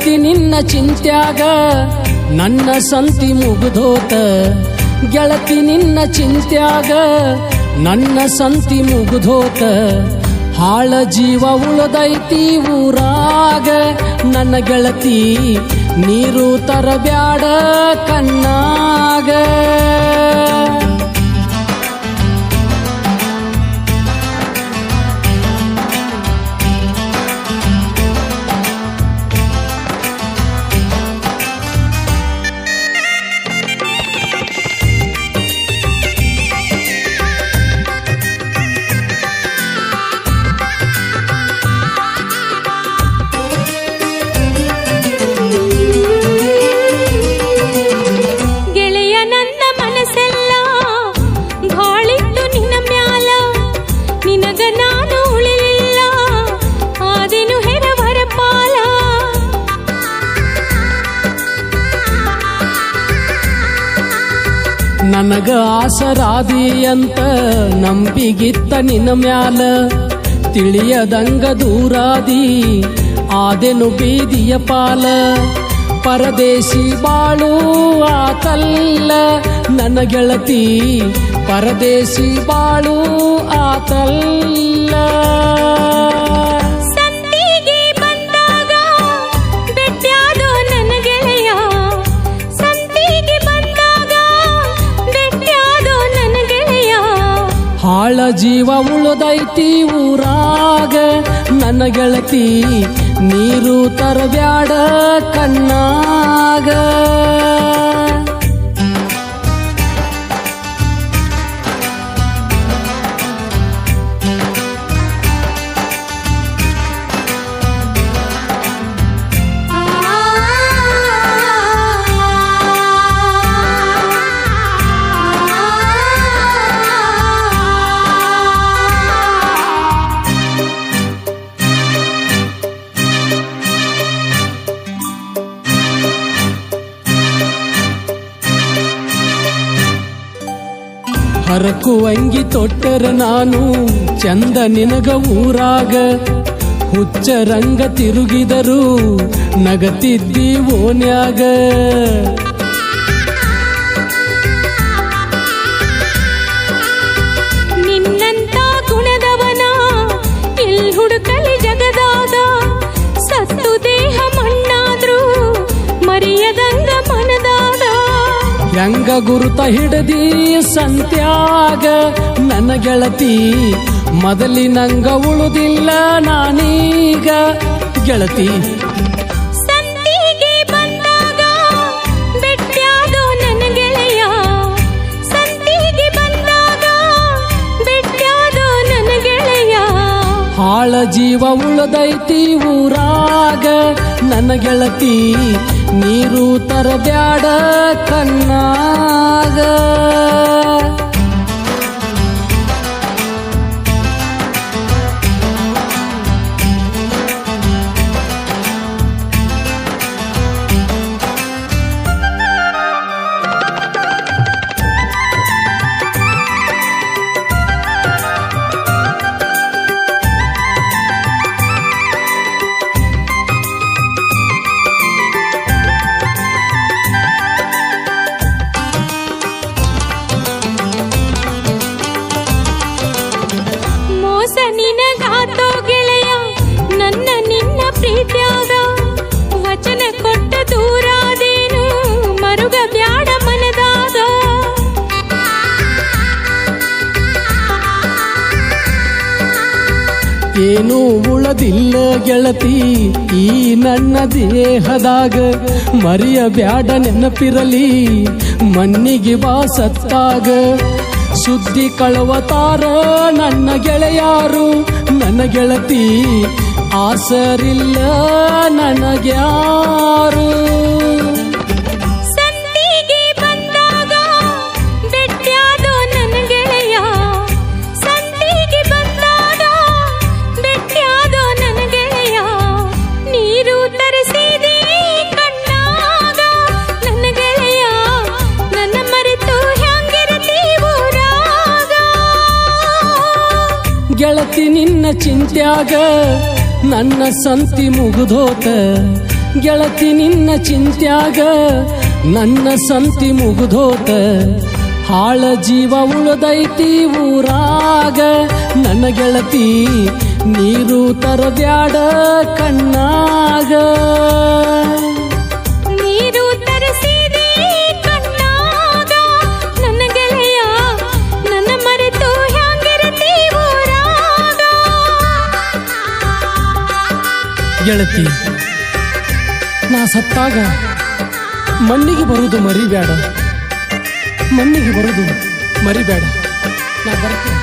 ಗೆಳತಿ ನಿನ್ನ ಚಿಂತ್ಯಾಗ ನನ್ನ ಸಂತಿ ಮುಗಿದೋತ ಗೆಳತಿ ನಿನ್ನ ಚಿಂತ್ಯಾಗ ನನ್ನ ಸಂತಿ ಮುಗಿದೋತ ಹಾಳ ಜೀವ ಉಳದೈತಿ ಊರಾಗ ನನ್ನ ಗೆಳತಿ ನೀರು ತರಬ್ಯಾಡ ಕಣ್ಣಾಗ ನನಗ ಆಸರಾದಿ ಅಂತ ನಂಬಿಗಿತ್ತ ನಿನ್ನ ಮ್ಯಾಲ ತಿಳಿಯದಂಗ ದೂರಾದಿ ಆದೆನು ಬೀದಿಯ ಪಾಲ ಪರದೇಶಿ ಬಾಳು ಆತಲ್ಲ ನನ್ನ ಗೆಳತಿ ಪರದೇಶಿ ಬಾಳು ಆತಲ್ಲ ಹಾಳ ಜೀವ ಉಳದೈತಿ ಊರಾಗ ನನ್ನ ಗೆಳತಿ ನೀರು ತರಬ್ಯಾಡ ಕಣ್ಣಾಗ ಹರಕುವಂಗಿ ತೊಟ್ಟರ ನಾನು ಚಂದ ನಿನಗ ಊರಾಗ ಹುಚ್ಚ ರಂಗ ತಿರುಗಿದರು ನಗತಿದ್ದಿ ಓನ್ಯಾಗ ನಿನ್ನಂತ ಗುಣದವನ ಎಲ್ ಹುಡುಕಲಿ ಜಗದಾದ ಸತ್ತು ದೇಹ ಮಣ್ಣಾದ್ರು ಮರೆಯದಂಗ ಮನದಾದ ಹೆಂಗ ಗುರುತ ಹಿಡದಿ ಸಂತ್ಯಾಗ ನನ್ನ ಗೆಳತಿ ಮೊದಲಿನಂಗ ಉಳುದಿಲ್ಲ ನಾನೀಗ ಗೆಳತಿ ಸಂತಿಗೆ ಬಂದಾಗ ಬೆಟ್ಟ್ಯಾದೋ ನನ್ನ ಗೆಳೆಯ ಸಂತಿಗೆ ಬಂದಾಗ ಬೆಟ್ಟ್ಯಾದೋ ನನ್ನ ಗೆಳೆಯ ಹಾಳ ಜೀವ ಉಳದೈತಿ ಊರಾಗ ನನ್ನ ಗೆಳತಿ ನೀರು ತರಬ್ಯಾಡ ಕಣ್ಣಾಗ ನಿನಗಾತೋ ಗೆಳೆಯ ನನ್ನ ನಿನ್ನ ಪ್ರೀತ್ಯಾಗ ವಚನ ಕೊಟ್ಟ ದೂರಾದೇನು ಮರುಗ ಬ್ಯಾಡ ಮನದಾಗ ಏನೂ ಉಳದಿಲ್ಲ ಗೆಳತಿ ಈ ನನ್ನ ದೇಹದಾಗ ಮರೆಯಬ್ಯಾಡ ನೆನಪಿರಲಿ ಮಣ್ಣಿಗೆ ಬಾ ಸತ್ತಾಗ ಸುದ್ದಿ ಕಳವತಾರ ನನ್ನ ಗೆಳೆಯಾರು ನನ್ನ ಗೆಳತಿ ಆಸರಿಲ್ಲ ನನಗ್ಯಾರು ಸಂತಿಗೆ ಬಂದಾಗ ಬೆಟ್ಟ್ಯಾದೋ ನನ್ನ ಗೆಳೆಯ ಸಂತಿಗೆ ಬಂದಾಗ ಬೆಟ್ಟ್ಯಾದೋ ನನ್ನ ಗೆಳೆಯ ನೀರು ತರಿಸಿದೆ ಕಣ್ಣಾಗ ನನ್ನ ಗೆಳೆಯ ನನ್ನ ಮರೆತು ಗೆಳತಿ ನಿನ್ನ ಚಿಂತ್ಯಾಗ ನನ್ನ ಸಂತಿ ಮುಗಿದೋತ ಗೆಳತಿ ನಿನ್ನ ಚಿಂತ್ಯಾಗ ನನ್ನ ಸಂತಿ ಮುಗಿದೋತ ಹಾಳ ಜೀವ ಉಳಿದೈತಿ ಊರಾಗ ನನ್ನ ಗೆಳತಿ ನೀರು ತರಬ್ಯಾಡ ಕಣ್ಣಾಗ ನೀರು ತರಿಸಿದೆ ಕಣ್ಣಾಗ ನನ್ನ ಗೆಳೆಯ ನನ್ನ ಮರೆತು ಹ್ಯಾಂಗಿರತಿ ಊರಾಗ ಗೆಳತಿ ನಾ ಸತ್ತಾಗ ಮಣ್ಣಿಗೆ ಬರುವುದು ಮರಿಬೇಡ ಮಣ್ಣಿಗೆ ಬರುವುದು ಮರಿಬೇಡ ನಾ ಬರ್ತೀನಿ